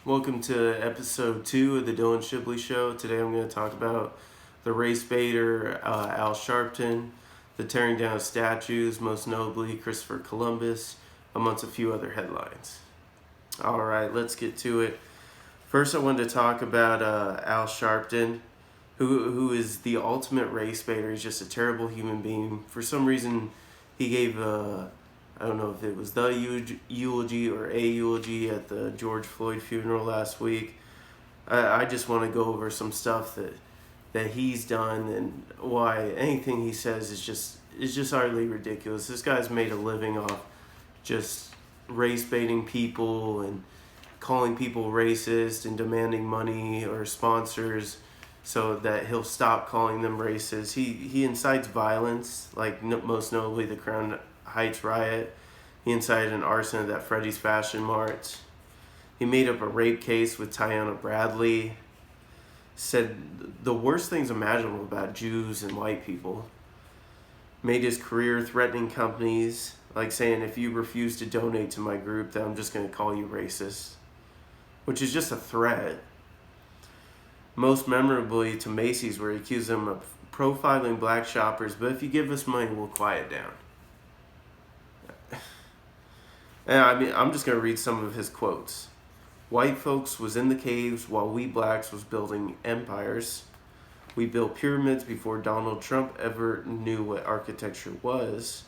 Welcome to episode 2 of the Dylan Shibley Show. Today I'm going to talk about the race baiter Al Sharpton, the tearing down of statues, most notably Christopher Columbus, amongst a few other headlines. Alright, let's get to it. First I wanted to talk about Al Sharpton, who is the ultimate race baiter. He's just a terrible human being. For some reason, he gave I don't know if it was the eulogy or a eulogy at the George Floyd funeral last week. I just want to go over some stuff that he's done and why anything he says is just utterly ridiculous. This guy's made a living off just race baiting people and calling people racist and demanding money or sponsors so that he'll stop calling them racist. He incites violence, like most notably the Crown Heights riot. He incited an arson at Freddy's Fashion Mart. He made up a rape case with Tiana Bradley. Said the worst things imaginable about Jews and white people. Made his career threatening companies, like saying, if you refuse to donate to my group, then I'm just going to call you racist. Which is just a threat. Most memorably to Macy's, where he accused them of profiling black shoppers, but if you give us money, we'll quiet down. And I'm just going to read some of his quotes. White folks was in the caves while we blacks was building empires. We built pyramids before Donald Trump ever knew what architecture was.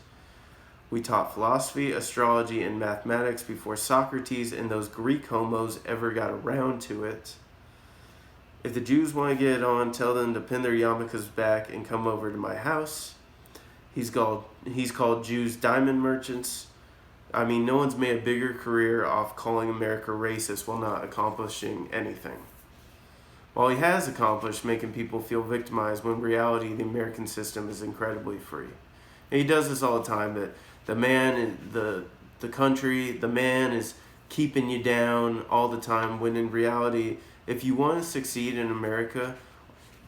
We taught philosophy, astrology, and mathematics before Socrates and those Greek homos ever got around to it. If the Jews want to get it on, tell them to pin their yarmulkes back and come over to my house. He's called Jews diamond merchants. I mean, no one's made a bigger career off calling America racist while not accomplishing anything. While he has accomplished making people feel victimized, when in reality the American system is incredibly free. And he does this all the time, that the man, the country, the man is keeping you down all the time, when in reality, if you want to succeed in America,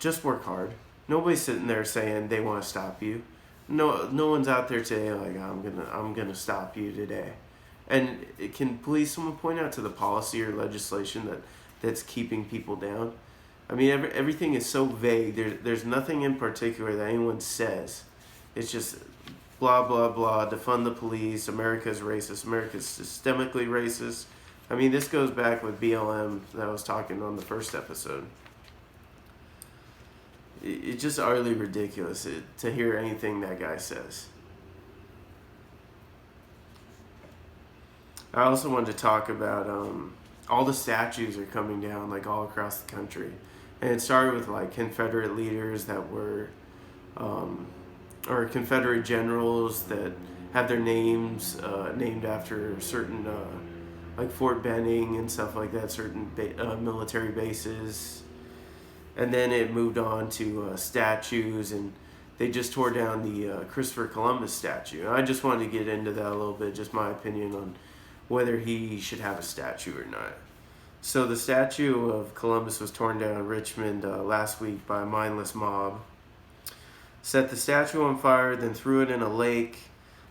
just work hard. Nobody's sitting there saying they want to stop you. No one's out there today like, I'm gonna stop you today. And can please someone point out to the policy or legislation that's keeping people down? I mean, everything is so vague. There's nothing in particular that anyone says. It's just blah blah blah. Defund the police. America's racist. America's systemically racist. I mean, this goes back with BLM that I was talking on the first episode. It's just utterly ridiculous to hear anything that guy says. I also wanted to talk about all the statues are coming down like all across the country. And it started with like Confederate leaders that were, or Confederate generals that have their names named after certain, like Fort Benning and stuff like that, certain military bases. And then it moved on to statues, and they just tore down the Christopher Columbus statue. And I just wanted to get into that a little bit, just my opinion on whether he should have a statue or not. So the statue of Columbus was torn down in Richmond last week by a mindless mob. Set the statue on fire, then threw it in a lake.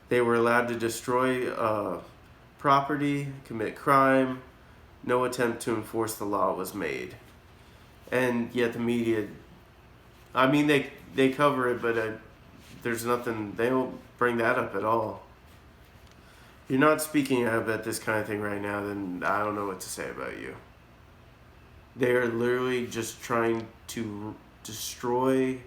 They were allowed to destroy property, commit crime. No attempt to enforce the law was made. And yet the media, I mean, they cover it, but there's nothing, they don't bring that up at all. If you're not speaking out about this kind of thing right now, then I don't know what to say about you. They are literally just trying to destroy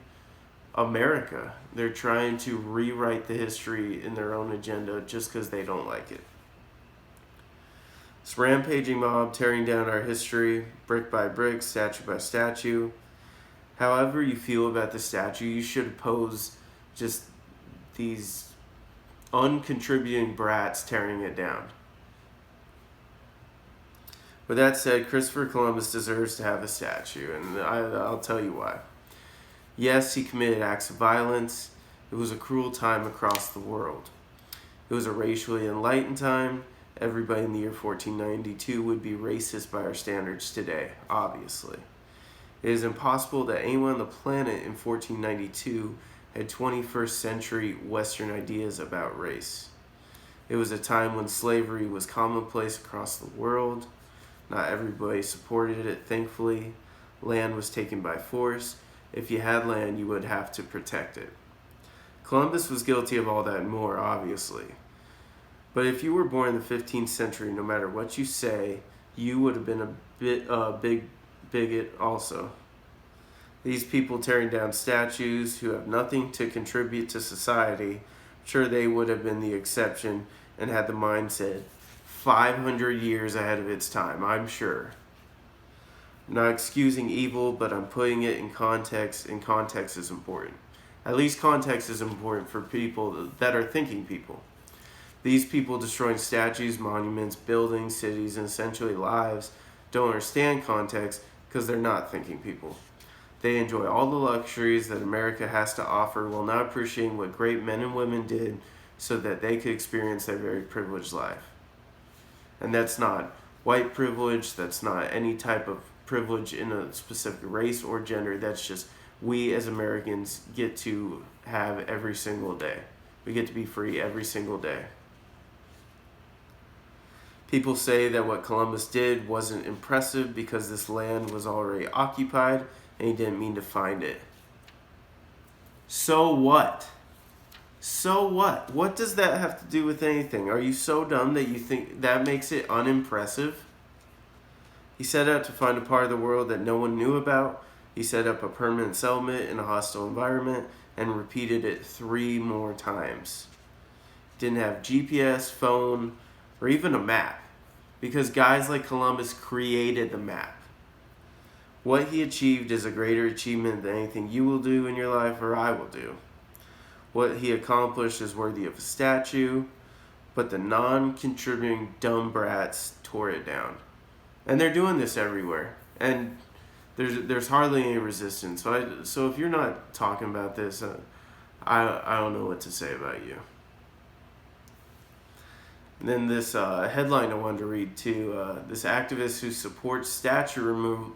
America. They're trying to rewrite the history in their own agenda just because they don't like it. This rampaging mob tearing down our history, brick by brick, statue by statue. However you feel about the statue, you should oppose just these uncontributing brats tearing it down. With that said, Christopher Columbus deserves to have a statue, and I'll tell you why. Yes, he committed acts of violence. It was a cruel time across the world. It was a racially enlightened time. Everybody in the year 1492 would be racist by our standards today, obviously. It is impossible that anyone on the planet in 1492 had 21st century Western ideas about race. It was a time when slavery was commonplace across the world. Not everybody supported it, thankfully. Land was taken by force. If you had land, you would have to protect it. Columbus was guilty of all that and more, obviously. But if you were born in the 15th century, no matter what you say, you would have been a big bigot also. These people tearing down statues who have nothing to contribute to society, sure they would have been the exception and had the mindset 500 years ahead of its time, I'm sure. I'm not excusing evil, but I'm putting it in context, and context is important. At least context is important for people that are thinking people. These people destroying statues, monuments, buildings, cities, and essentially lives don't understand context because they're not thinking people. They enjoy all the luxuries that America has to offer while not appreciating what great men and women did so that they could experience their very privileged life. And that's not white privilege, that's not any type of privilege in a specific race or gender, that's just we as Americans get to have every single day. We get to be free every single day. People say that what Columbus did wasn't impressive because this land was already occupied and he didn't mean to find it. So what? So what? What does that have to do with anything? Are you so dumb that you think that makes it unimpressive? He set out to find a part of the world that no one knew about. He set up a permanent settlement in a hostile environment and repeated it 3 more times. Didn't have GPS, phone, or even a map, because guys like Columbus created the map. What he achieved is a greater achievement than anything you will do in your life or I will do. What he accomplished is worthy of a statue, but the non-contributing dumb brats tore it down. And they're doing this everywhere. And there's hardly any resistance. So if you're not talking about this, I don't know what to say about you. And then this headline I wanted to read too. This activist who supports statue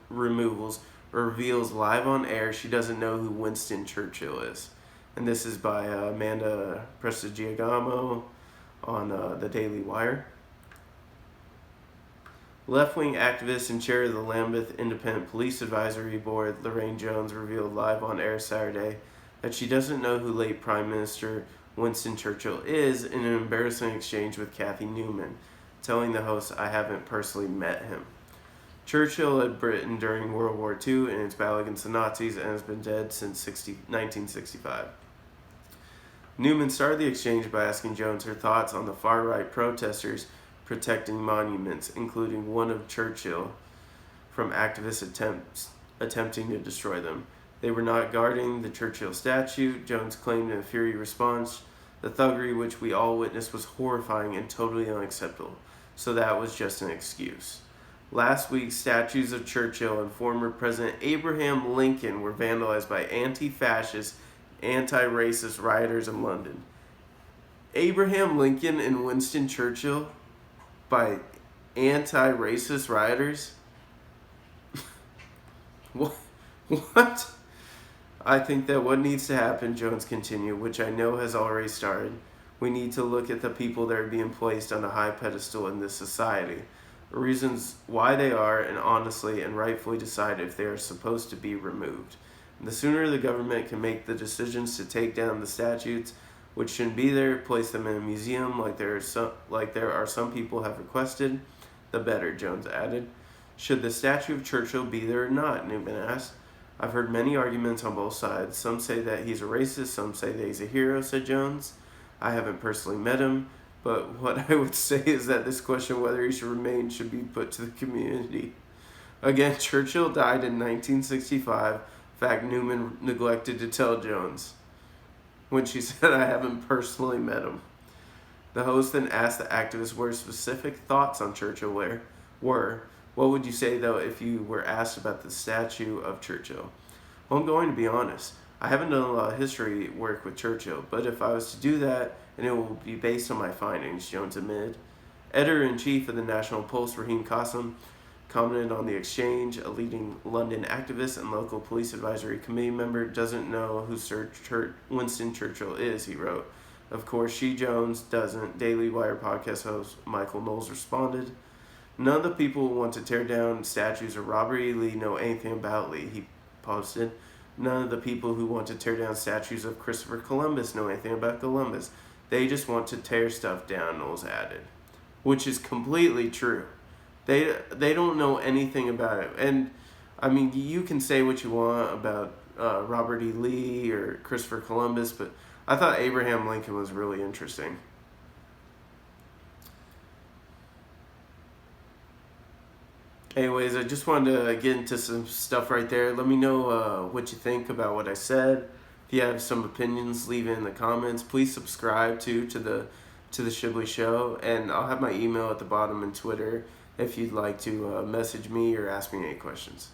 removals reveals live on air she doesn't know who Winston Churchill is. And this is by Amanda Prestigiamo on the Daily Wire. Left-wing activist and chair of the Lambeth Independent Police Advisory Board, Lorraine Jones, revealed live on air Saturday that she doesn't know who late Prime Minister Winston Churchill is in an embarrassing exchange with Kathy Newman, telling the host, "I haven't personally met him." Churchill led Britain during World War II in its battle against the Nazis and has been dead since 1965. Newman started the exchange by asking Jones her thoughts on the far-right protesters protecting monuments, including one of Churchill, from activist attempting to destroy them. They were not guarding the Churchill statue, Jones claimed in a fiery response. The thuggery which we all witnessed was horrifying and totally unacceptable, so that was just an excuse. Last week, statues of Churchill and former President Abraham Lincoln were vandalized by anti-fascist, anti-racist rioters in London. Abraham Lincoln and Winston Churchill by anti-racist rioters? What? I think that what needs to happen, Jones continued, which I know has already started, we need to look at the people that are being placed on a high pedestal in this society, reasons why they are, and honestly and rightfully decide if they are supposed to be removed. And the sooner the government can make the decisions to take down the statues, which shouldn't be there, place them in a museum like there are some people have requested, the better, Jones added. Should the statue of Churchill be there or not, Newman asked. I've heard many arguments on both sides. Some say that he's a racist, some say that he's a hero, said Jones. I haven't personally met him, but what I would say is that this question whether he should remain should be put to the community. Again, Churchill died in 1965, fact Newman neglected to tell Jones when she said I haven't personally met him. The host then asked the activist what her specific thoughts on Churchill were. What would you say, though, if you were asked about the statue of Churchill? Well, I'm going to be honest. I haven't done a lot of history work with Churchill, but if I was to do that, and it will be based on my findings, Jones admitted. Editor-in-chief of the National Pulse, Raheem Qasim, commented on the exchange. A leading London activist and local police advisory committee member doesn't know who Sir Winston Churchill is, he wrote. Of course, she, Jones, doesn't. Daily Wire podcast host Michael Knowles responded. None of the people who want to tear down statues of Robert E. Lee know anything about Lee, he posted. None of the people who want to tear down statues of Christopher Columbus know anything about Columbus. They just want to tear stuff down, Knowles added. Which is completely true. They don't know anything about it. And, I mean, you can say what you want about Robert E. Lee or Christopher Columbus, but I thought Abraham Lincoln was really interesting. Anyways, I just wanted to get into some stuff right there. Let me know what you think about what I said. If you have some opinions, leave it in the comments. Please subscribe to the Shibley Show, and I'll have my email at the bottom and Twitter if you'd like to message me or ask me any questions.